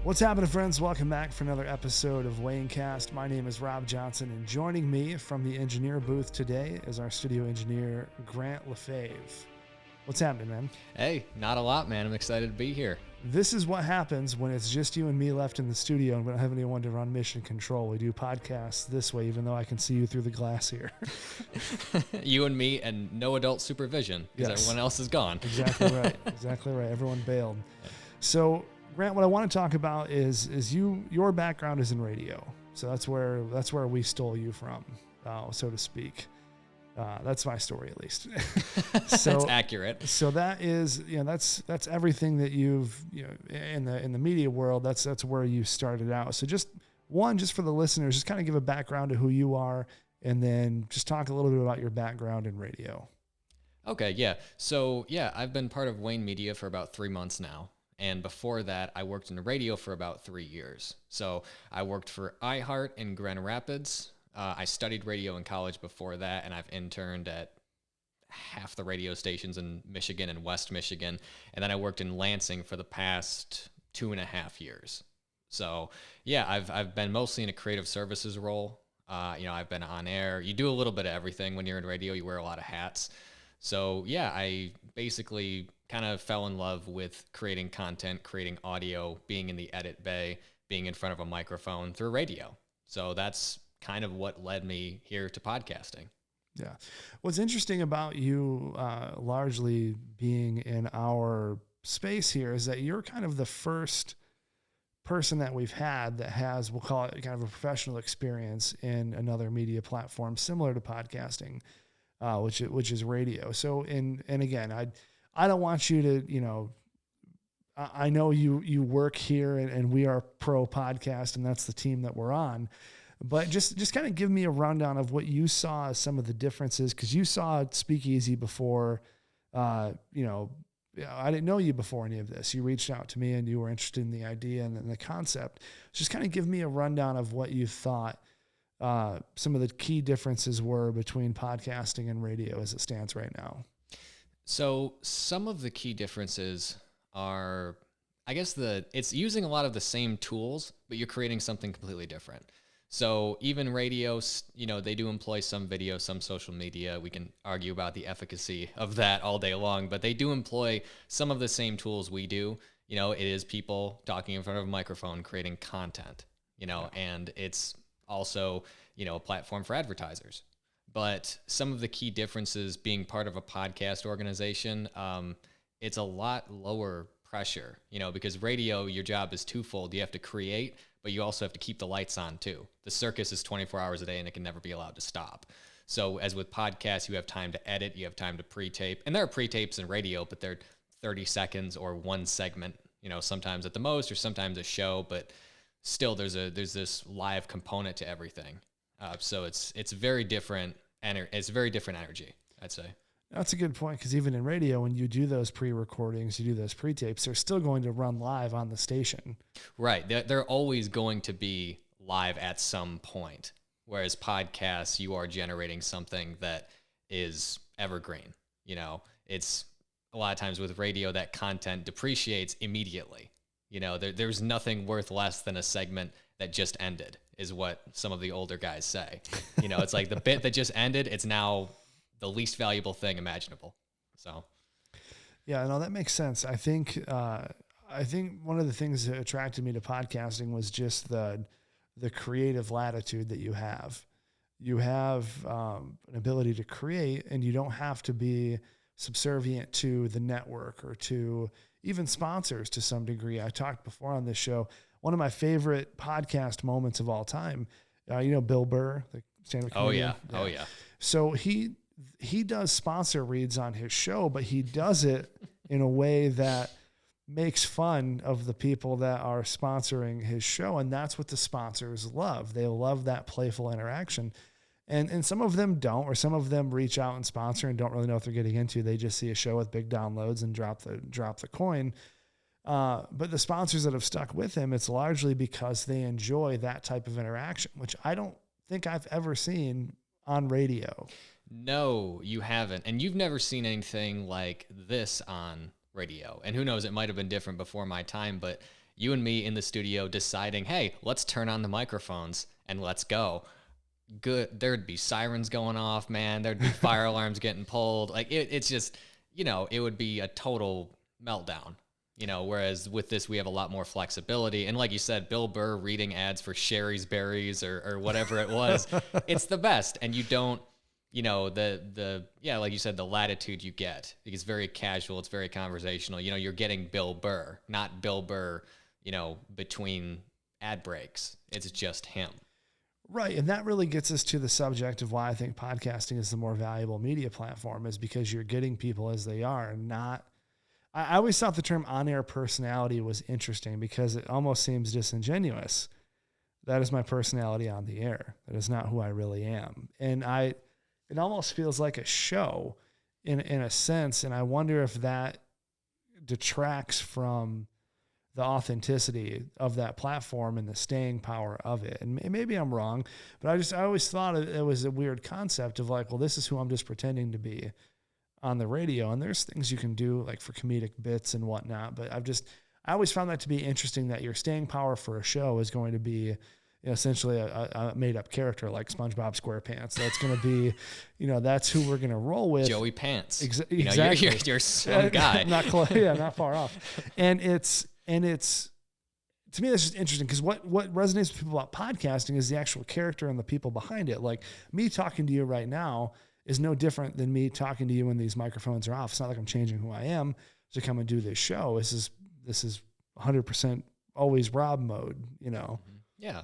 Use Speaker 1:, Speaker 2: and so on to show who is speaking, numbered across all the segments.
Speaker 1: What's happening, friends? Welcome back for another episode of Waynecast. My name is Rob Johnson, and joining me from the engineer booth today is our studio engineer, Grant LeFaive. What's happening, man?
Speaker 2: Hey, not a lot, man. I'm excited to be here.
Speaker 1: This is what happens when it's just you and me left in the studio and we don't have anyone to run mission control. We do podcasts this way, even though I can see you through the glass here.
Speaker 2: You and me and no adult supervision because everyone else is gone.
Speaker 1: Exactly right. Exactly right. Everyone bailed. So, Grant, what I want to talk about is your background is in radio. So that's where we stole you from, so to speak. That's my story, at least. So
Speaker 2: that's accurate.
Speaker 1: So that is, that's everything that you've, in the media world, that's where you started out. So just for the listeners, just kind of give a background to who you are, and then just talk a little bit about your background in radio.
Speaker 2: Okay, yeah. So yeah, I've been part of Wayne Media for about 3 months now. And before that, I worked in radio for about 3 years. So I worked for iHeart in Grand Rapids. I studied radio in college before that, and I've interned at half the radio stations in Michigan and West Michigan. And then I worked in Lansing for the past 2.5 years. So yeah, I've been mostly in a creative services role. I've been on air. You do a little bit of everything when you're in radio. You wear a lot of hats. So yeah, I basically kind of fell in love with creating content, creating audio, being in the edit bay, being in front of a microphone through radio. So that's kind of what led me here to podcasting.
Speaker 1: Yeah. What's interesting about you largely being in our space here is that you're kind of the first person that we've had that has, we'll call it kind of a professional experience in another media platform similar to podcasting, which is radio. So, and again, I don't want you to, I know you work here and we are pro podcast and that's the team that we're on, but just kind of give me a rundown of what you saw as some of the differences. Cause you saw Speakeasy before, I didn't know you before any of this. You reached out to me and you were interested in the idea and the concept. Just kind of give me a rundown of what you thought some of the key differences were between podcasting and radio as it stands right now.
Speaker 2: So some of the key differences are, I guess it's using a lot of the same tools, but you're creating something completely different. So even radio, they do employ some video, some social media. We can argue about the efficacy of that all day long, but they do employ some of the same tools we do. It is people talking in front of a microphone, creating content, and it's also, a platform for advertisers. But some of the key differences being part of a podcast organization, it's a lot lower pressure, because radio, your job is twofold. You have to create, but you also have to keep the lights on too. The circus is 24 hours a day and it can never be allowed to stop. So as with podcasts, you have time to edit, you have time to pre-tape, and there are pre-tapes in radio, but they're 30 seconds or one segment, sometimes at the most, or sometimes a show, but still there's this live component to everything. So it's very different, and it's very different energy, I'd say.
Speaker 1: That's a good point, because even in radio, when you do those pre-recordings, you do those pre-tapes, they're still going to run live on the station.
Speaker 2: Right. They're always going to be live at some point, whereas podcasts, you are generating something that is evergreen. It's a lot of times with radio, that content depreciates immediately. There's nothing worth less than a segment that just ended, is what some of the older guys say. It's like the bit that just ended, it's now the least valuable thing imaginable. So,
Speaker 1: yeah, no, that makes sense. I think one of the things that attracted me to podcasting was just the creative latitude that you have. You have an ability to create, and you don't have to be subservient to the network or to even sponsors to some degree. I talked before on this show, one of my favorite podcast moments of all time, Bill Burr, the stand-up comedian.
Speaker 2: Oh yeah.
Speaker 1: So he does sponsor reads on his show, but he does it in a way that makes fun of the people that are sponsoring his show. And that's what the sponsors love. They love that playful interaction. And some of them don't, or some of them reach out and sponsor and don't really know what they're getting into. They just see a show with big downloads and drop the coin. But the sponsors that have stuck with him, it's largely because they enjoy that type of interaction, which I don't think I've ever seen on radio.
Speaker 2: No, you haven't. And you've never seen anything like this on radio. And who knows, it might have been different before my time, but you and me in the studio deciding, hey, let's turn on the microphones and let's go. Good. There'd be sirens going off, man. There'd be fire alarms getting pulled. Like it's just, it would be a total meltdown, whereas with this, we have a lot more flexibility. And like you said, Bill Burr reading ads for Sherry's Berries or whatever it was, it's the best. And you don't, like you said, the latitude you get, it's very casual. It's very conversational. You're getting Bill Burr, not Bill Burr, between ad breaks. It's just him.
Speaker 1: Right. And that really gets us to the subject of why I think podcasting is the more valuable media platform, is because you're getting people as they are, and not, I always thought the term on-air personality was interesting because it almost seems disingenuous. That is my personality on the air. That is not who I really am. And it almost feels like a show in a sense. And I wonder if that detracts from the authenticity of that platform and the staying power of it. And maybe I'm wrong, but I always thought it was a weird concept of like, well, this is who I'm just pretending to be on the radio. And there's things you can do like for comedic bits and whatnot. But I always found that to be interesting, that your staying power for a show is going to be essentially a made up character like SpongeBob SquarePants. That's going to be, that's who we're going to roll with.
Speaker 2: Joey Pants.
Speaker 1: Exactly.
Speaker 2: You're some guy.
Speaker 1: Not far off. And it's, to me, that's just interesting because what resonates with people about podcasting is the actual character and the people behind it. Like me talking to you right now is no different than me talking to you when these microphones are off. It's not like I'm changing who I am to come and do this show. This is 100% always Rob mode,
Speaker 2: Yeah.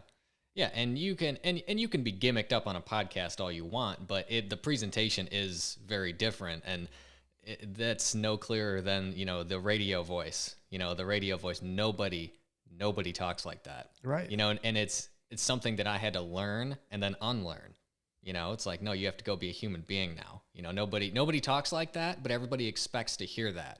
Speaker 2: Yeah. And you can be gimmicked up on a podcast all you want, but the presentation is very different. And that's no clearer than, the radio voice. The radio voice, nobody talks like that.
Speaker 1: Right.
Speaker 2: And it's something that I had to learn and then unlearn. It's like, no, you have to go be a human being now. Nobody talks like that, but everybody expects to hear that.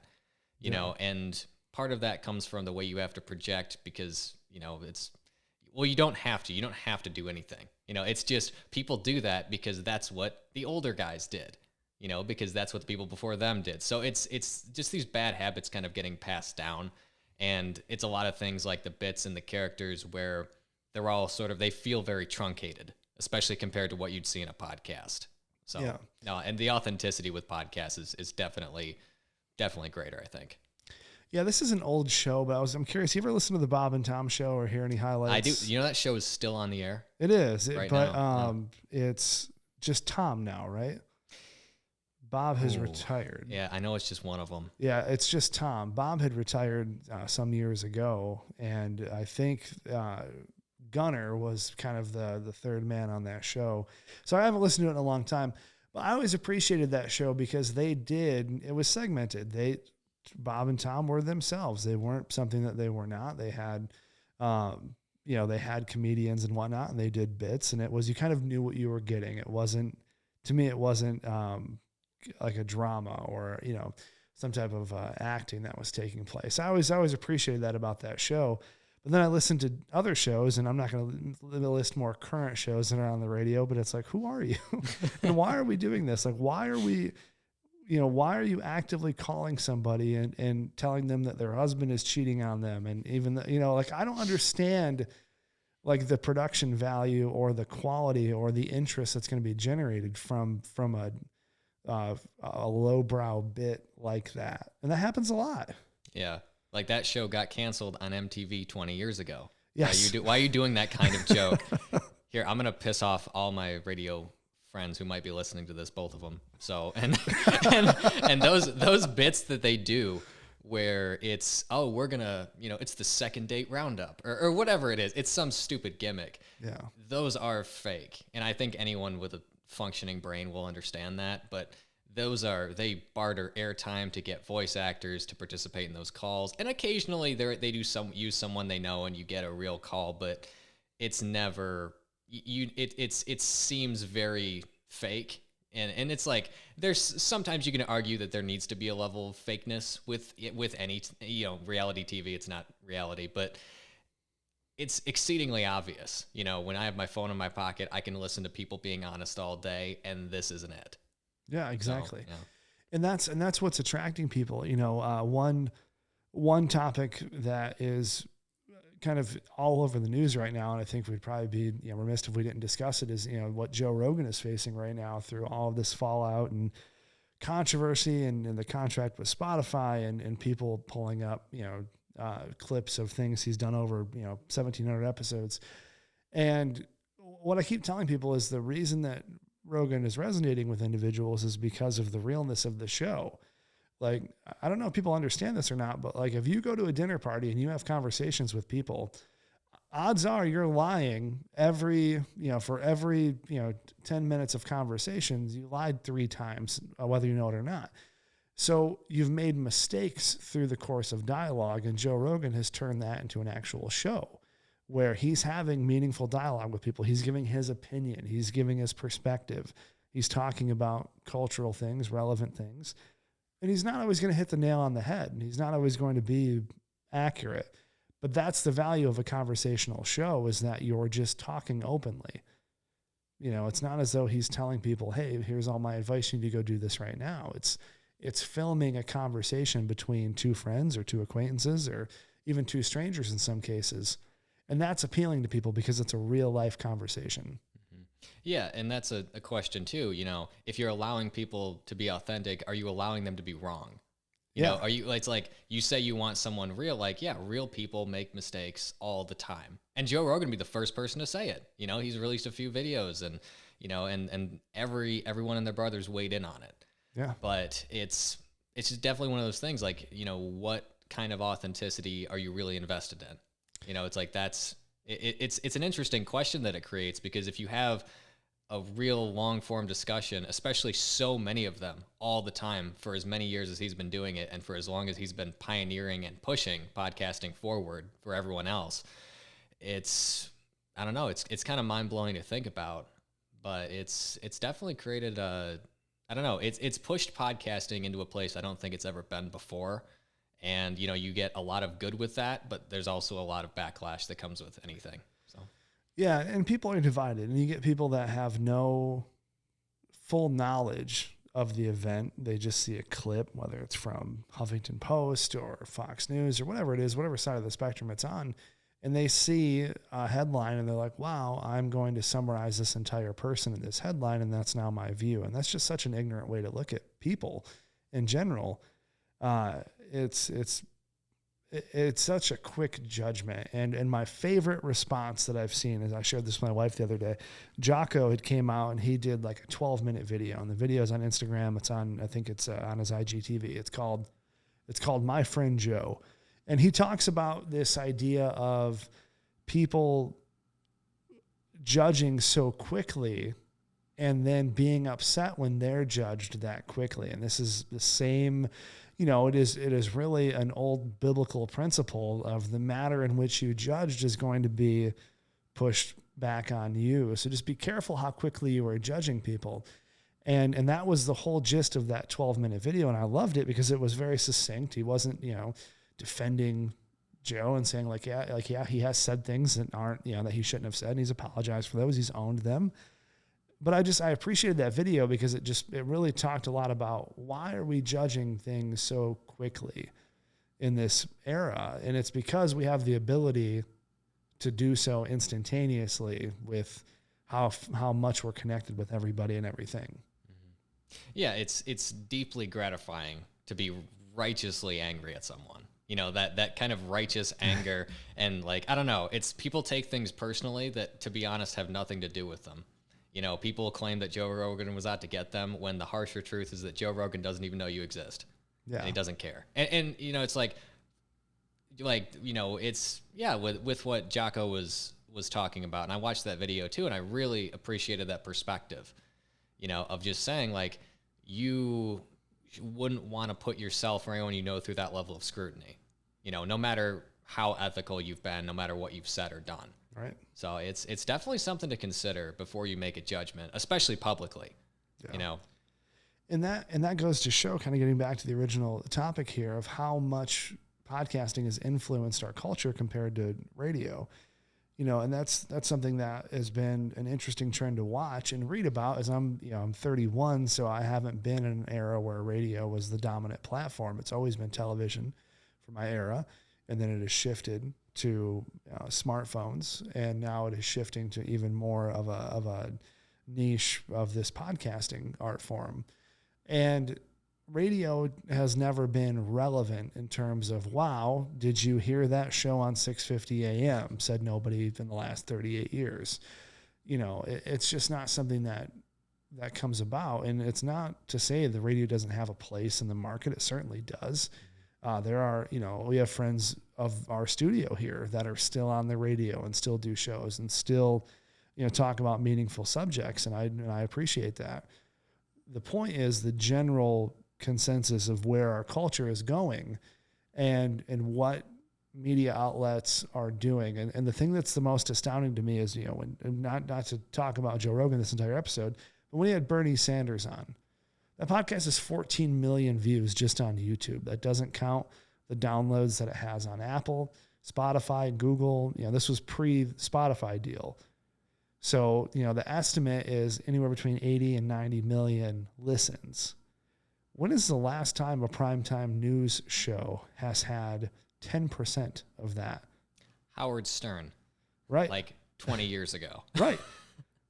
Speaker 2: And part of that comes from the way you have to project because, you don't have to. You don't have to do anything. It's just people do that because that's what the older guys did. Because that's what the people before them did. So it's just these bad habits kind of getting passed down. And it's a lot of things like the bits and the characters where they're all they feel very truncated, especially compared to what you'd see in a podcast. So, yeah. No, and the authenticity with podcasts is definitely greater, I think.
Speaker 1: Yeah, this is an old show, but I'm curious, you ever listen to the Bob and Tom show or hear any highlights?
Speaker 2: I do. That show is still on the air?
Speaker 1: It is.
Speaker 2: Right
Speaker 1: but
Speaker 2: now.
Speaker 1: It's just Tom now, right? Bob has retired.
Speaker 2: Yeah, I know it's just one of them.
Speaker 1: Yeah, it's just Tom. Bob had retired some years ago, and I think Gunner was kind of the third man on that show. So I haven't listened to it in a long time, but I always appreciated that show because it was segmented. Bob and Tom were themselves. They weren't something that they were not. They had, they had comedians and whatnot, and they did bits, and you kind of knew what you were getting. To me, it wasn't like a drama or, some type of acting that was taking place. I always appreciated that about that show. But then I listened to other shows, and I'm not going to list more current shows that are on the radio, but it's like, who are you? And why are we doing this? Like, why are you actively calling somebody and telling them that their husband is cheating on them? And even, I don't understand like the production value or the quality or the interest that's going to be generated from a lowbrow bit like that. And that happens a lot.
Speaker 2: Yeah. Like that show got canceled on MTV 20 years ago.
Speaker 1: Yes.
Speaker 2: Why are you doing that kind of joke? Here, I'm going to piss off all my radio friends who might be listening to this, both of them. So, and those bits that they do where it's, we're going to, it's the second date roundup or whatever it is. It's some stupid gimmick.
Speaker 1: Yeah.
Speaker 2: Those are fake. And I think anyone with a functioning brain will understand that, but they barter airtime to get voice actors to participate in those calls. And occasionally they do use someone they know and you get a real call, but it's never, it seems very fake. And it's like, sometimes you can argue that there needs to be a level of fakeness with any, reality TV. It's not reality, but it's exceedingly obvious. When I have my phone in my pocket, I can listen to people being honest all day, and this isn't it.
Speaker 1: Yeah, exactly.
Speaker 2: So, yeah.
Speaker 1: And that's what's attracting people. One topic that is kind of all over the news right now, and I think we'd probably be remiss if we didn't discuss it, is what Joe Rogan is facing right now through all of this fallout and controversy and the contract with Spotify and people pulling up clips of things he's done over 1,700 episodes. And what I keep telling people is the reason that Rogan is resonating with individuals is because of the realness of the show. Like, I don't know if people understand this or not, but like if you go to a dinner party and you have conversations with people, odds are you're lying for every 10 minutes of conversations, you lied 3 times, whether you know it or not. So you've made mistakes through the course of dialogue, and Joe Rogan has turned that into an actual show where he's having meaningful dialogue with people. He's giving his opinion. He's giving his perspective. He's talking about cultural things, relevant things. And he's not always going to hit the nail on the head, and he's not always going to be accurate. But that's the value of a conversational show, is that you're just talking openly. It's not as though he's telling people, hey, here's all my advice. You need to go do this right now. It's filming a conversation between 2 friends or 2 acquaintances or even 2 strangers in some cases. And that's appealing to people because it's a real life conversation.
Speaker 2: Yeah, and that's a question too. If you're allowing people to be authentic, are you allowing them to be wrong? Are you, it's like you say you want someone real, like, yeah, real people make mistakes all the time. And Joe Rogan would be the first person to say it. He's released a few videos and, and everyone and their brothers weighed in on it.
Speaker 1: Yeah.
Speaker 2: But it's just definitely one of those things, like, what kind of authenticity are you really invested in? It's like, it's an interesting question that it creates, because if you have a real long form discussion, especially so many of them all the time for as many years as he's been doing it, and for as long as he's been pioneering and pushing podcasting forward for everyone else, I don't know, it's kind of mind blowing to think about, but it's definitely created it's pushed podcasting into a place I don't think it's ever been before. And, you get a lot of good with that, but there's also a lot of backlash that comes with anything. So,
Speaker 1: yeah. And people are divided, and you get people that have no full knowledge of the event. They just see a clip, whether it's from Huffington Post or Fox News or whatever it is, whatever side of the spectrum it's on. And they see a headline and they're like, wow, I'm going to summarize this entire person in this headline, and that's now my view. And that's just such an ignorant way to look at people in general. It's such a quick judgment. And my favorite response that I've seen is, I shared this with my wife the other day. Jocko had came out and he did like a 12-minute video, and the video is on Instagram. It's on, I think it's on his IGTV. It's called My Friend Joe. And he talks about this idea of people judging so quickly and then being upset when they're judged that quickly. And this is the same, it is really an old biblical principle of the matter in which you judged is going to be pushed back on you. So just be careful how quickly you are judging people. And that was the whole gist of that 12-minute video. And I loved it because it was very succinct. He wasn't, defending Joe and saying he has said things that aren't, that he shouldn't have said. And he's apologized for those. He's owned them. But I appreciated that video because it really talked a lot about why are we judging things so quickly in this era? And it's because we have the ability to do so instantaneously with how much we're connected with everybody and everything.
Speaker 2: Yeah, it's deeply gratifying to be righteously angry at someone. That kind of righteous anger. And like, I don't know, it's people take things personally that, to be honest, have nothing to do with them. People claim that Joe Rogan was out to get them, when the harsher truth is that Joe Rogan doesn't even know you exist. Yeah. And he doesn't care. And it's it's, yeah, with what Jocko was talking about. And I watched that video too, and I really appreciated that perspective, of just saying, like, you wouldn't want to put yourself or anyone through that level of scrutiny, no matter how ethical you've been, no matter what you've said or done.
Speaker 1: Right.
Speaker 2: So it's definitely something to consider before you make a judgment, especially publicly. Yeah.
Speaker 1: And that goes to show, kind of getting back to the original topic here, of how much podcasting has influenced our culture compared to radio. And that's something that has been an interesting trend to watch and read about, as I'm 31, so I haven't been in an era where radio was the dominant platform. It's always been television for my era. and then it has shifted to smartphones, and now it is shifting to even more of a niche of this podcasting art form. And radio has never been relevant in terms of, wow, did you hear that show on 6:50 a.m.? Said nobody in the last 38 years. It's just not something that comes about. And it's not to say the radio doesn't have a place in the market. It certainly does. There are, we have friends of our studio here that are still on the radio and still do shows and still, talk about meaningful subjects. And I appreciate that. The point is the general consensus of where our culture is going and what media outlets are doing. And the thing that's the most astounding to me is, when, not to talk about Joe Rogan this entire episode, but when he had Bernie Sanders on, that podcast has 14 million views just on YouTube. That doesn't count the downloads that it has on Apple, Spotify, Google. This was pre-Spotify deal. So, the estimate is anywhere between 80 and 90 million listens. When is the last time a primetime news show has had 10% of that?
Speaker 2: Howard Stern.
Speaker 1: Right.
Speaker 2: Like 20 years ago.
Speaker 1: Right.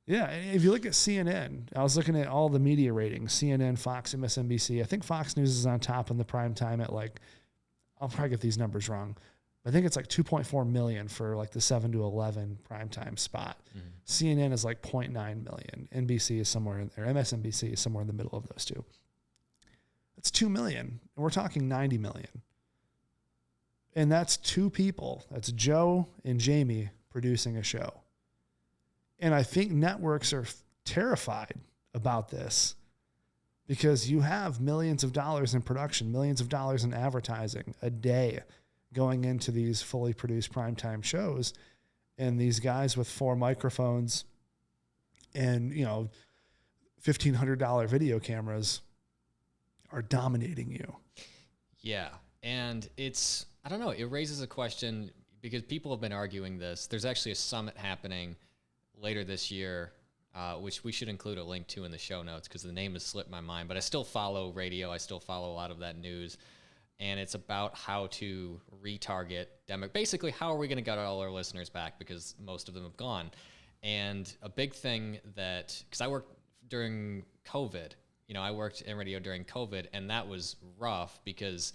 Speaker 1: Yeah, if you look at CNN, I was looking at all the media ratings, CNN, Fox, MSNBC. I think Fox News is on top in the prime time at I'll probably get these numbers wrong. I think it's 2.4 million for the 7 to 11 primetime spot. Mm-hmm. CNN is 0.9 million. NBC is somewhere in there. MSNBC is somewhere in the middle of those two. That's 2 million. And we're talking 90 million. And that's two people. That's Joe and Jamie producing a show. And I think networks are terrified about this because you have millions of dollars in production, millions of dollars in advertising a day going into these fully produced primetime shows. And these guys with 4 microphones and, $1,500 video cameras are dominating you.
Speaker 2: Yeah. And I don't know, it raises a question because people have been arguing this. There's actually a summit happening later this year, which we should include a link to in the show notes because the name has slipped my mind, but I still follow radio. I still follow a lot of that news. And it's about how to retarget basically, how are we going to get all our listeners back because most of them have gone. And a big thing because I worked during COVID, I worked in radio during COVID, and that was rough because,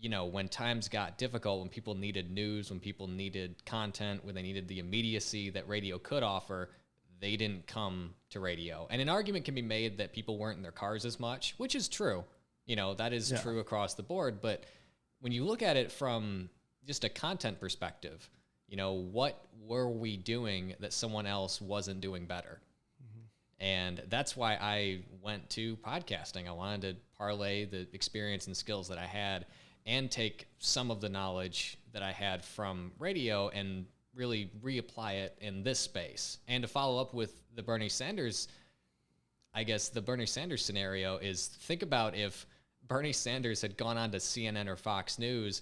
Speaker 2: when times got difficult, when people needed news, when people needed content, when they needed the immediacy that radio could offer, they didn't come to radio. And an argument can be made that people weren't in their cars as much, which is true. That is true across the board. But when you look at it from just a content perspective, what were we doing that someone else wasn't doing better? Mm-hmm. And that's why I went to podcasting. I wanted to parlay the experience and skills that I had and take some of the knowledge that I had from radio and really reapply it in this space. And to follow up with the Bernie Sanders, I guess the Bernie Sanders scenario is, think about if Bernie Sanders had gone on to CNN or Fox News,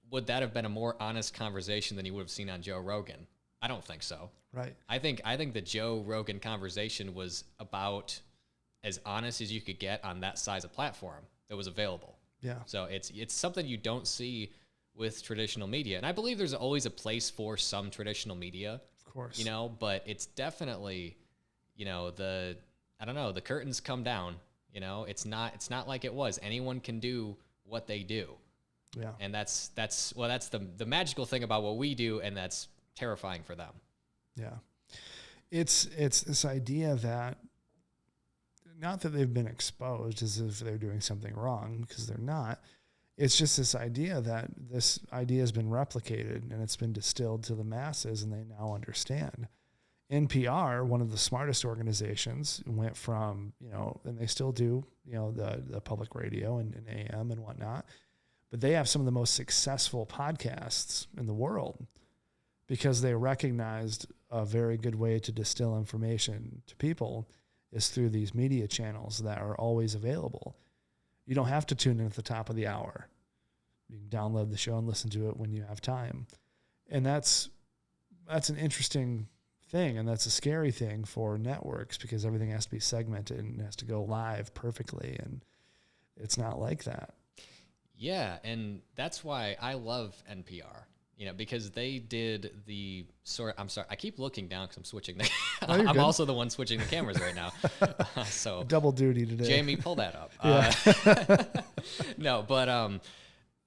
Speaker 2: would that have been a more honest conversation than you would have seen on Joe Rogan? I don't think so.
Speaker 1: Right.
Speaker 2: I think the Joe Rogan conversation was about as honest as you could get on that size of platform that was available.
Speaker 1: Yeah.
Speaker 2: So it's something you don't see with traditional media. And I believe there's always a place for some traditional media.
Speaker 1: Of course.
Speaker 2: But it's definitely, the curtains come down. It's not like it was. Anyone can do what they do. Yeah. And that's the magical thing about what we do, and that's terrifying for them.
Speaker 1: Yeah. It's this idea that not that they've been exposed as if they're doing something wrong, because they're not. It's just this idea that this idea has been replicated and it's been distilled to the masses, and they now understand. NPR, one of the smartest organizations, went from, and they still do, the public radio and AM and whatnot, but they have some of the most successful podcasts in the world because they recognized a very good way to distill information to people is through these media channels that are always available. You don't have to tune in at the top of the hour. You can download the show and listen to it when you have time. And that's an interesting thing, and that's a scary thing for networks because everything has to be segmented and has to go live perfectly, and it's not like that.
Speaker 2: Yeah, and that's why I love NPR. Because they did the sort. I'm sorry, I keep looking down because I'm switching.
Speaker 1: Oh, you're
Speaker 2: I'm
Speaker 1: good.
Speaker 2: also the one switching the cameras right now. So
Speaker 1: Double duty today.
Speaker 2: Jamie, pull that up.
Speaker 1: Yeah.
Speaker 2: No, but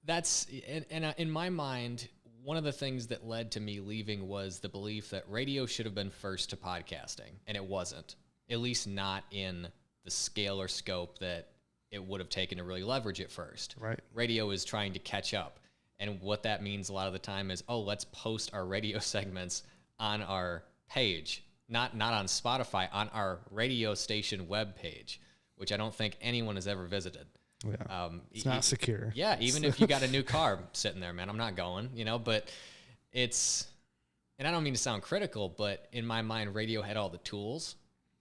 Speaker 2: that's and in my mind, one of the things that led to me leaving was the belief that radio should have been first to podcasting, and it wasn't. At least not in the scale or scope that it would have taken to really leverage it first.
Speaker 1: Right.
Speaker 2: Radio is trying to catch up. And what that means a lot of the time is, let's post our radio segments on our page, not on Spotify, on our radio station web page, which I don't think anyone has ever visited.
Speaker 1: Yeah. It's not secure.
Speaker 2: Yeah, even if you got a new car sitting there, man, I'm not going, but it's, and I don't mean to sound critical, but in my mind, radio had all the tools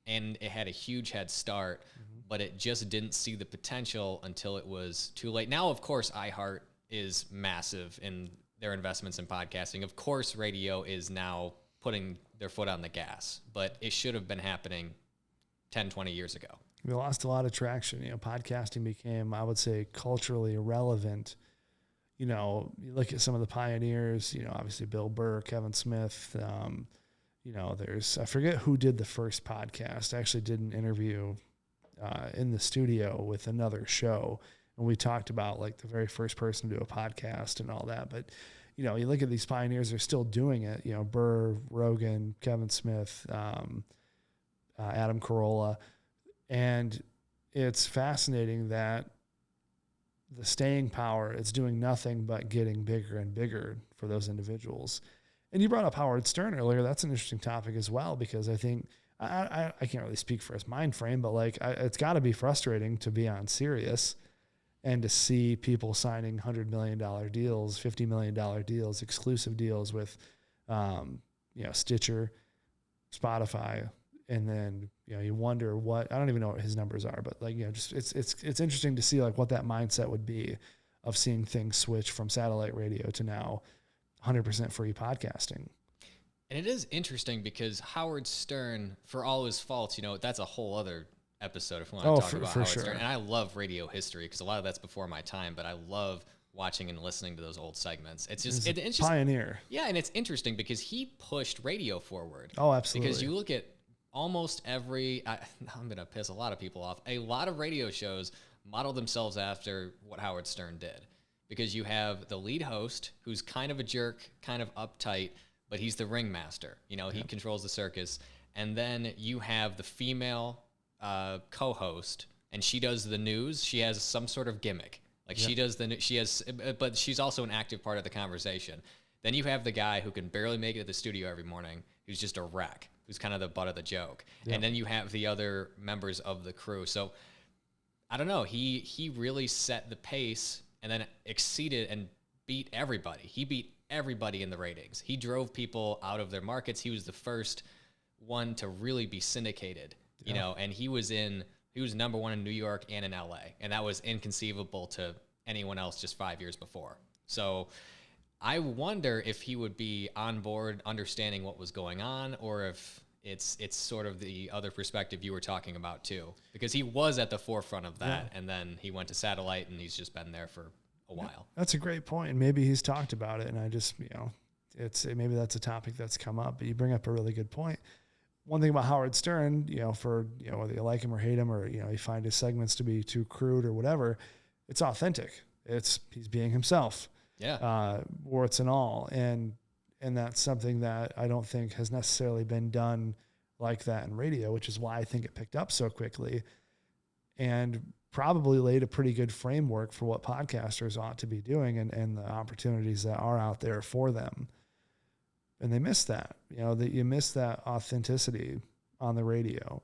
Speaker 2: and it had a huge head start, but it just didn't see the potential until it was too late. Now, of course, iHeart is massive in their investments in podcasting. Of course, radio is now putting their foot on the gas, but it should have been happening 10, 20 years ago.
Speaker 1: We lost a lot of traction. Podcasting became, I would say, culturally irrelevant. You look at some of the pioneers, obviously Bill Burr, Kevin Smith. I forget who did the first podcast. I actually did an interview in the studio with another show. And we talked about like the very first person to do a podcast and all that. But, you look at these pioneers, they're still doing it. Burr, Rogan, Kevin Smith, Adam Carolla. And it's fascinating that the staying power, it's doing nothing but getting bigger and bigger for those individuals. And you brought up Howard Stern earlier. That's an interesting topic as well, because I think I can't really speak for his mind frame, but it's got to be frustrating to be on Sirius and to see people signing $100 million deals, $50 million deals, exclusive deals with, Stitcher, Spotify, and then you wonder what, I don't even know what his numbers are, but just it's interesting to see what that mindset would be of seeing things switch from satellite radio to now 100% free podcasting.
Speaker 2: And it is interesting because Howard Stern, for all his faults, that's a whole other episode if we want to talk about Howard Stern. And I love radio history because a lot of that's before my time, but I love watching and listening to those old segments. It's just
Speaker 1: pioneer.
Speaker 2: Yeah, and it's interesting because he pushed radio forward.
Speaker 1: Oh, absolutely.
Speaker 2: Because you look at almost every, I'm going to piss a lot of people off, a lot of radio shows model themselves after what Howard Stern did. Because you have the lead host who's kind of a jerk, kind of uptight, but he's the ringmaster. He controls the circus. And then you have the female co-host, and she does the news. She has some sort of gimmick. She does but she's also an active part of the conversation. Then you have the guy who can barely make it to the studio every morning, who's just a wreck, who's kind of the butt of the joke. Yep. And then you have the other members of the crew. So I don't know. He really set the pace and then exceeded and beat everybody. He beat everybody in the ratings. He drove people out of their markets. He was the first one to really be syndicated, and he was number one in New York and in LA. And that was inconceivable to anyone else just 5 years before. So I wonder if he would be on board understanding what was going on, or if it's sort of the other perspective you were talking about too, because he was at the forefront of that. And then he went to satellite and he's just been there for a while. That's
Speaker 1: a great point. And maybe he's talked about it, and I just, maybe that's a topic that's come up, but you bring up a really good point. One thing about Howard Stern, whether you like him or hate him, or, you find his segments to be too crude or whatever, it's authentic. He's being himself.
Speaker 2: Yeah.
Speaker 1: Warts and all. And that's something that I don't think has necessarily been done like that in radio, which is why I think it picked up so quickly and probably laid a pretty good framework for what podcasters ought to be doing and the opportunities that are out there for them. And they miss that, that you miss that authenticity on the radio.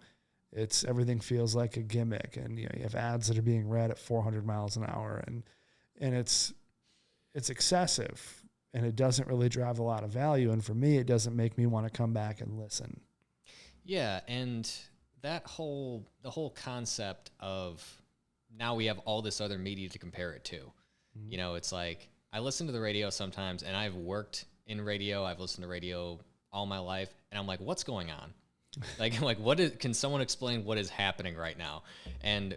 Speaker 1: Everything feels like a gimmick, and you have ads that are being read at 400 miles an hour, and it's excessive, and it doesn't really drive a lot of value. And for me, it doesn't make me want to come back and listen.
Speaker 2: Yeah. And the whole concept of now we have all this other media to compare it to, it's like, I listen to the radio sometimes, and I've worked in radio. I've listened to radio all my life, and I'm like, what's going on? Can someone explain what is happening right now? And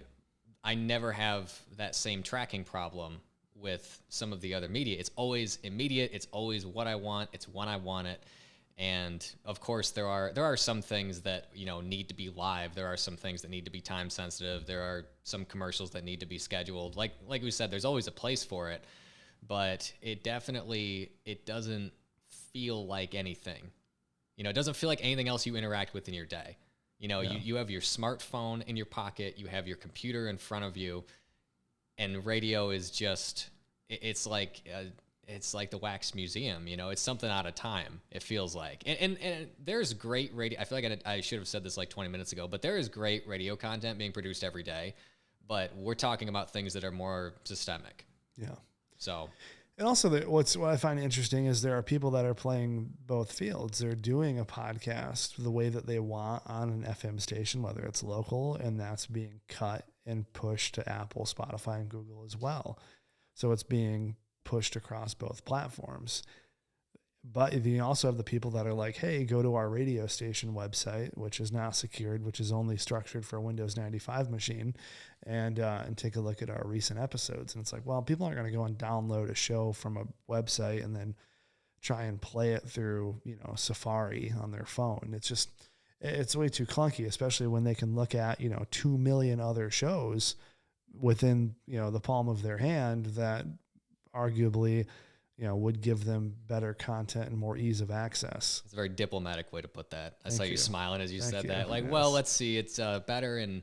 Speaker 2: I never have that same tracking problem with some of the other media. It's always immediate. It's always what I want. It's when I want it. And of course, there are some things that, need to be live. There are some things that need to be time sensitive. There are some commercials that need to be scheduled. Like we said, there's always a place for it, but it doesn't feel like anything. It doesn't feel like anything else you interact with in your day. You have your smartphone in your pocket, you have your computer in front of you, and radio is just, it's like the wax museum. It's something out of time, it feels like. And there's great radio. I feel like I should have said this like 20 minutes ago, but there is great radio content being produced every day. But we're talking about things that are more systemic.
Speaker 1: Yeah.
Speaker 2: So.
Speaker 1: And also, what I find interesting is there are people that are playing both fields. They're doing a podcast the way that they want on an FM station, whether it's local, and that's being cut and pushed to Apple, Spotify, and Google as well. So it's being pushed across both platforms. But you also have the people that are like, hey, go to our radio station website, which is not secured, which is only structured for a Windows 95 machine, and take a look at our recent episodes. And it's like, well, people aren't going to go and download a show from a website and then try and play it through, Safari on their phone. It's way too clunky, especially when they can look at, 2 million other shows within, the palm of their hand that arguably would give them better content and more ease of access.
Speaker 2: It's a very diplomatic way to put that. I
Speaker 1: Thank
Speaker 2: saw
Speaker 1: you.
Speaker 2: you smiling as you
Speaker 1: Thank
Speaker 2: said
Speaker 1: you.
Speaker 2: that. Like,
Speaker 1: Yes.
Speaker 2: well, let's see. It's better in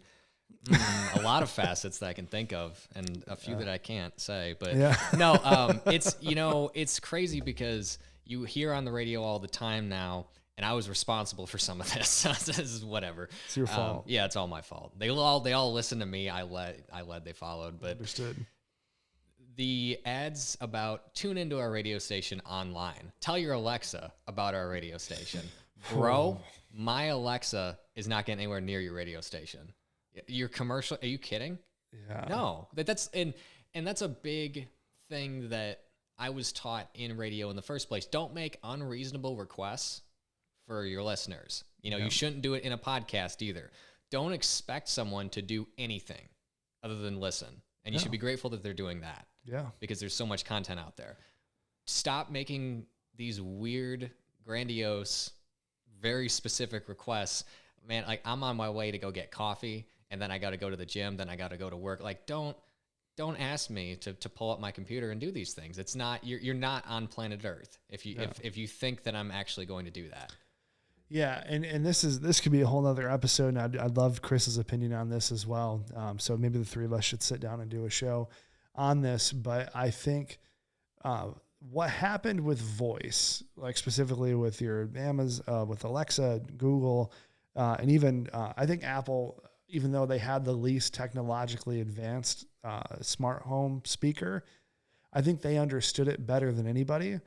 Speaker 2: a lot of facets that I can think of, and a few that I can't say. But no, it's crazy because you hear on the radio all the time now, and I was responsible for some of this. This is whatever.
Speaker 1: It's your fault.
Speaker 2: Yeah, it's all my fault. They all listen to me. I led, they followed. But
Speaker 1: Understood.
Speaker 2: the ads about tune into our radio station online. Tell your Alexa about our radio station. Bro, my Alexa is not getting anywhere near your radio station. Your commercial, are you kidding?
Speaker 1: Yeah.
Speaker 2: No. That's a big thing that I was taught in radio in the first place. Don't make unreasonable requests for your listeners. You shouldn't do it in a podcast either. Don't expect someone to do anything other than listen. And you should be grateful that they're doing that.
Speaker 1: Yeah.
Speaker 2: Because there's so much content out there. Stop making these weird, grandiose, very specific requests. Man, like, I'm on my way to go get coffee, and then I got to go to the gym, then I got to go to work. Like, don't ask me to pull up my computer and do these things. It's not, you're not on planet Earth if you think that I'm actually going to do that.
Speaker 1: Yeah, and this could be a whole nother episode, and I'd love Chris's opinion on this as well. So maybe the three of us should sit down and do a show on this. But I think what happened with voice, like specifically with your Amazon, with Alexa, Google, and even I think Apple, even though they had the least technologically advanced smart home speaker, I think they understood it better than anybody,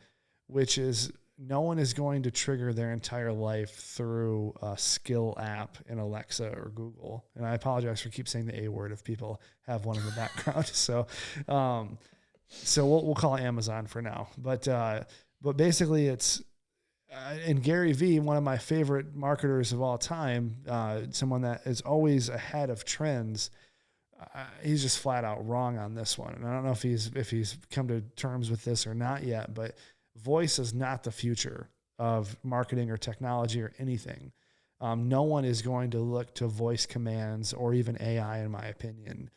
Speaker 1: which is no one is going to trigger their entire life through a skill app in Alexa or Google. And I apologize for keep saying the A word if people have one in the background. So we'll call it Amazon for now. But basically it's, and Gary Vee, one of my favorite marketers of all time, someone that is always ahead of trends. He's just flat out wrong on this one. And I don't know if he's come to terms with this or not yet, but voice is not the future of marketing or technology or anything. No one is going to look to voice commands or even AI, in my opinion,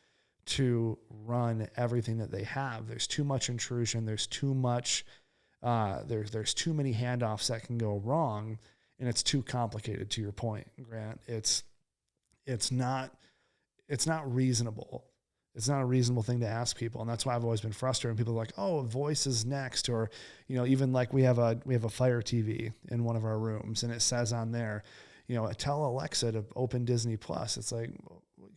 Speaker 1: to run everything that they have. There's too much intrusion. There's too much. There's too many handoffs that can go wrong, and it's too complicated. To your point, Grant, it's not reasonable. It's not a reasonable thing to ask people. And that's why I've always been frustrated when people are like, oh, voice is next. Or, even like we have a Fire TV in one of our rooms, and it says on there, tell Alexa to open Disney Plus. It's like,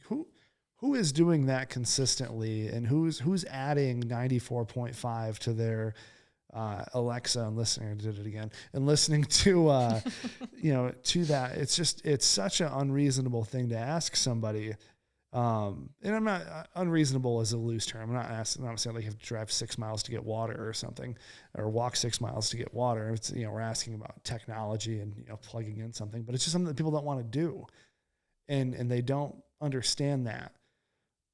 Speaker 1: who is doing that consistently, and who's adding 94.5 to their Alexa and listening? I did it again. And listening to, to that. It's such an unreasonable thing to ask somebody. And I'm not, unreasonable is a loose term. I'm not saying like you have to drive 6 miles to get water or something, or walk 6 miles to get water. It's, we're asking about technology and, plugging in something, but it's just something that people don't want to do. And they don't understand that.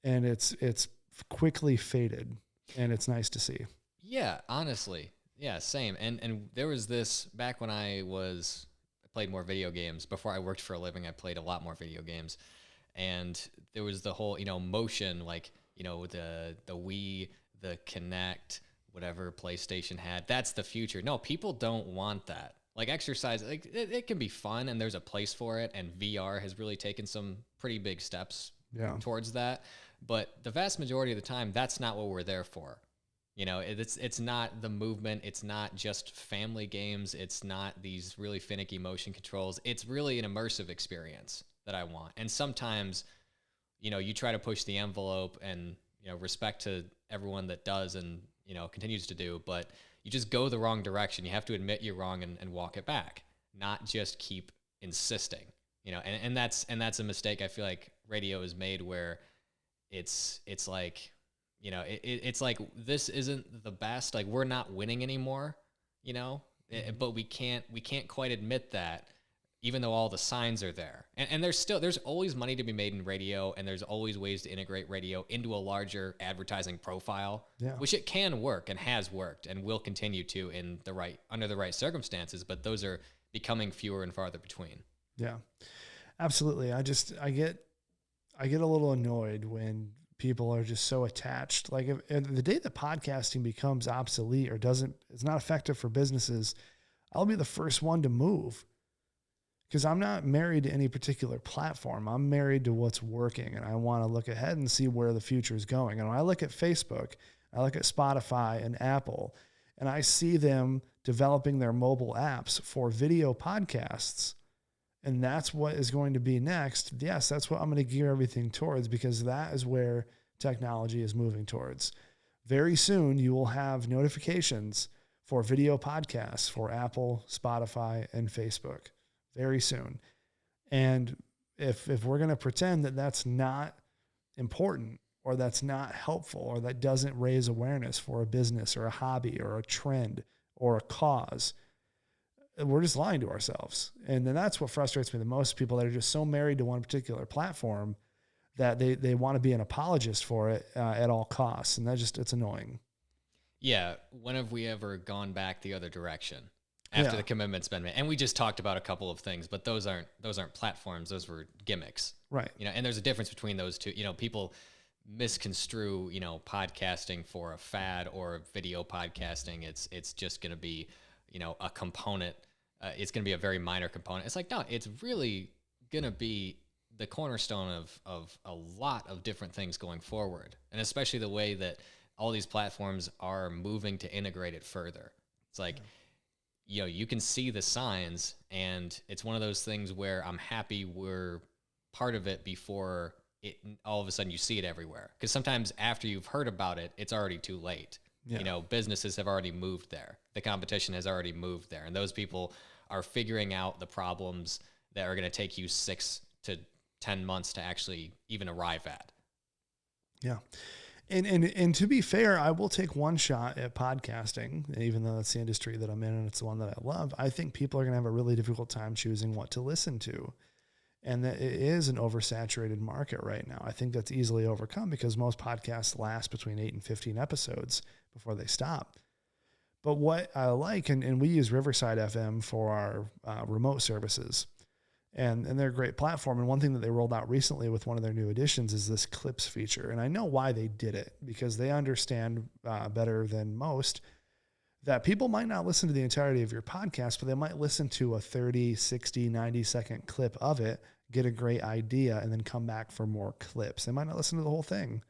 Speaker 1: And it's quickly faded. and it's nice to see.
Speaker 2: Yeah, honestly. Yeah, same. And there was this back when I played more video games. Before I worked for a living, I played a lot more video games. And there was the whole, motion, like, the Wii, the Kinect, whatever PlayStation had. That's the future. No, people don't want that. Like exercise, like it can be fun and there's a place for it. And VR has really taken some pretty big steps towards that. But the vast majority of the time, that's not what we're there for. It's not the movement. It's not just family games. It's not these really finicky motion controls. It's really an immersive experience that I want. And sometimes, you try to push the envelope and, respect to everyone that does and, continues to do, but you just go the wrong direction. You have to admit you're wrong and walk it back, not just keep insisting, and that's a mistake I feel like radio is made where it's like, it's like, this isn't the best, like we're not winning anymore, but we can't quite admit that, even though all the signs are there. And there's always money to be made in radio, and there's always ways to integrate radio into a larger advertising profile, which it can work and has worked and will continue to under the right circumstances, but those are becoming fewer and farther between.
Speaker 1: Yeah, absolutely. I get a little annoyed when people are just so attached. Like if the day that podcasting becomes obsolete or it's not effective for businesses, I'll be the first one to move. Because I'm not married to any particular platform. I'm married to what's working, and I want to look ahead and see where the future is going. And when I look at Facebook, I look at Spotify and Apple, and I see them developing their mobile apps for video podcasts, and that's what is going to be next. Yes, that's what I'm going to gear everything towards, because that is where technology is moving towards. Very soon, you will have notifications for video podcasts for Apple, Spotify, and Facebook. Very soon. And if we're going to pretend that that's not important, or that's not helpful, or that doesn't raise awareness for a business or a hobby or a trend or a cause, we're just lying to ourselves. And then that's what frustrates me the most, people that are just so married to one particular platform that they want to be an apologist for it at all costs. And it's annoying.
Speaker 2: Yeah. When have we ever gone back the other direction? After the commitment's been made. And we just talked about a couple of things, but those aren't platforms. Those were gimmicks.
Speaker 1: Right.
Speaker 2: And there's a difference between those two. People misconstrue, podcasting for a fad or video podcasting. It's just going to be, a component. It's going to be a very minor component. It's like, no, it's really going to be the cornerstone of a lot of different things going forward. And especially the way that all these platforms are moving to integrate it further. It's like, you can see the signs, and it's one of those things where I'm happy we're part of it before it all of a sudden you see it everywhere. Because sometimes after you've heard about it, it's already too late. Yeah. Businesses have already moved there. The competition has already moved there. And those people are figuring out the problems that are going to take you 6 to 10 months to actually even arrive at.
Speaker 1: Yeah. And to be fair, I will take one shot at podcasting, even though that's the industry that I'm in and it's the one that I love. I think people are going to have a really difficult time choosing what to listen to. And that it is an oversaturated market right now. I think that's easily overcome because most podcasts last between 8 and 15 episodes before they stop. But what I like, and we use Riverside FM for our remote services. And they're a great platform. And one thing that they rolled out recently with one of their new additions is this clips feature. And I know why they did it, because they understand better than most that people might not listen to the entirety of your podcast, but they might listen to a 30, 60, 90-second clip of it, get a great idea, and then come back for more clips. They might not listen to the whole thing,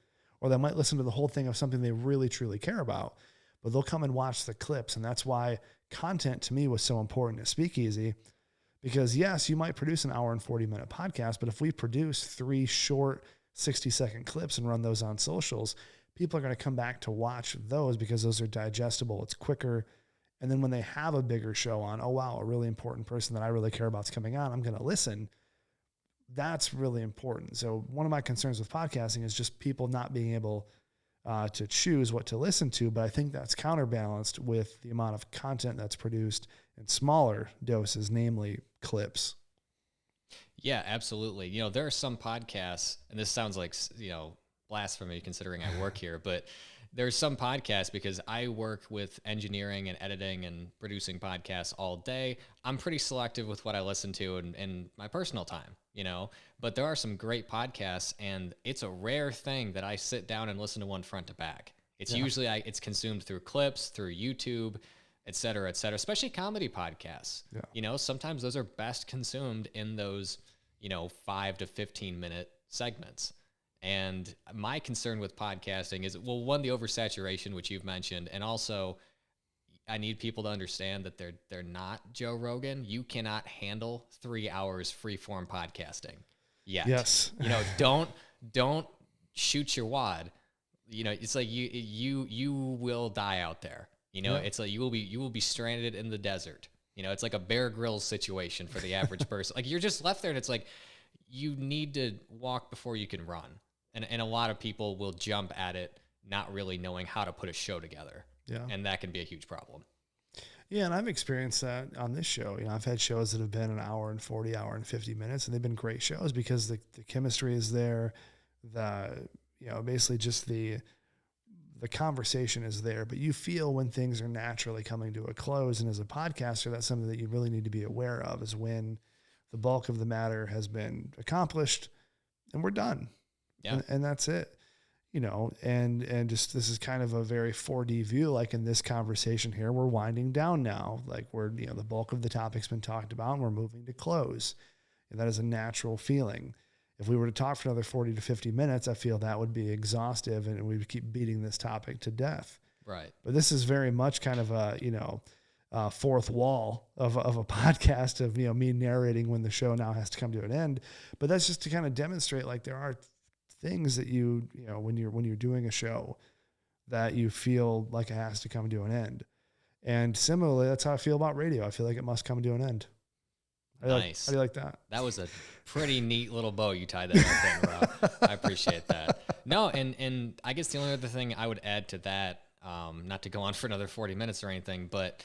Speaker 1: or they might listen to the whole thing of something they really, truly care about, but they'll come and watch the clips. And that's why content to me was so important at Speakeasy. Because yes, you might produce an hour and 40-minute podcast, but if we produce 3 short 60-second clips and run those on socials, people are going to come back to watch those because those are digestible. It's quicker. And then when they have a bigger show on, oh, wow, a really important person that I really care about is coming on, I'm going to listen. That's really important. So one of my concerns with podcasting is just people not being able to choose what to listen to. But I think that's counterbalanced with the amount of content that's produced in smaller doses, namely clips.
Speaker 2: Yeah, absolutely. There are some podcasts, and this sounds like, blasphemy considering I work here, but there's some podcasts, because I work with engineering and editing and producing podcasts all day. I'm pretty selective with what I listen to in my personal time, but there are some great podcasts, and it's a rare thing that I sit down and listen to one front to back. It's usually it's consumed through clips, through YouTube, et cetera, especially comedy podcasts.
Speaker 1: Yeah.
Speaker 2: Sometimes those are best consumed in those, 5 to 15 minute segments. And my concern with podcasting is, well, one, the oversaturation, which you've mentioned, and also I need people to understand that they're not Joe Rogan. You cannot handle 3 hours freeform podcasting yet.
Speaker 1: Yes.
Speaker 2: Don't shoot your wad. It's like you will die out there. It's like you will be stranded in the desert. It's like a Bear Grylls situation for the average person. Like, you're just left there, and it's like you need to walk before you can run. And a lot of people will jump at it not really knowing how to put a show together.
Speaker 1: Yeah.
Speaker 2: And that can be a huge problem.
Speaker 1: Yeah, and I've experienced that on this show. I've had shows that have been an hour and 40, hour and 50 minutes, and they've been great shows because the chemistry is there. Basically just the conversation is there, but you feel when things are naturally coming to a close. And as a podcaster, that's something that you really need to be aware of, is when the bulk of the matter has been accomplished and we're done.
Speaker 2: Yeah.
Speaker 1: And that's it, and just, this is kind of a very 4D view. Like in this conversation here, we're winding down now. Like we're, the bulk of the topic's been talked about and we're moving to close. And that is a natural feeling. If we were to talk for another 40 to 50 minutes, I feel that would be exhaustive and we would keep beating this topic to death.
Speaker 2: Right.
Speaker 1: But this is very much kind of a, fourth wall of a podcast of, me narrating when the show now has to come to an end. But that's just to kind of demonstrate, like, there are things that when you're doing a show that you feel like it has to come to an end. And similarly, that's how I feel about radio. I feel like it must come to an end.
Speaker 2: Nice.
Speaker 1: How do you like that?
Speaker 2: That was a pretty neat little bow you tied that up in, Rob. I appreciate that. No, and I guess the only other thing I would add to that, not to go on for another 40 minutes or anything, but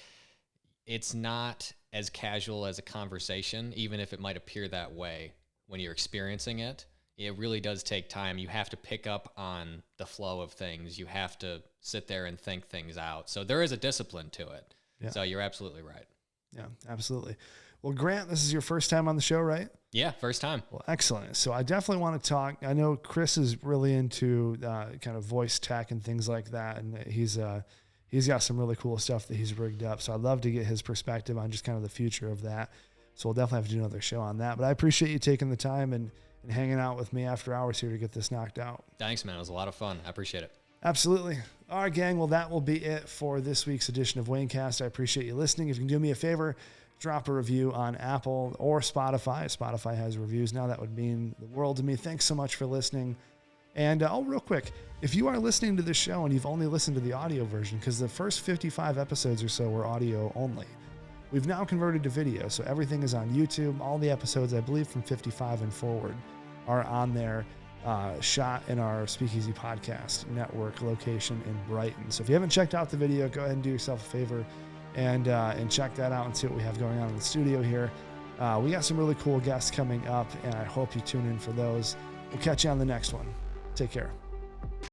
Speaker 2: it's not as casual as a conversation, even if it might appear that way when you're experiencing it. It really does take time. You have to pick up on the flow of things. You have to sit there and think things out. So there is a discipline to it. Yeah. So you're absolutely right.
Speaker 1: Yeah, absolutely. Well, Grant, this is your first time on the show, right?
Speaker 2: Yeah, first time.
Speaker 1: Well, excellent. So I definitely want to talk. I know Chris is really into kind of voice tech and things like that. And he's got some really cool stuff that he's rigged up. So I'd love to get his perspective on just kind of the future of that. So we'll definitely have to do another show on that. But I appreciate you taking the time and hanging out with me after hours here to get this knocked out.
Speaker 2: Thanks, man. It was a lot of fun. I appreciate it.
Speaker 1: Absolutely. All right, gang. Well, that will be it for this week's edition of Waynecast. I appreciate you listening. If you can do me a favor, drop a review on Apple or Spotify. Spotify has reviews now. That would mean the world to me. Thanks so much for listening. And real quick, if you are listening to this show and you've only listened to the audio version, because the first 55 episodes or so were audio only, we've now converted to video. So everything is on YouTube. All the episodes, I believe from 55 and forward, are on there, shot in our Speakeasy podcast network location in Brighton. So if you haven't checked out the video, go ahead and do yourself a favor and check that out and see what we have going on in the studio here. We got some really cool guests coming up, and I hope you tune in for those. We'll catch you on the next one. Take care.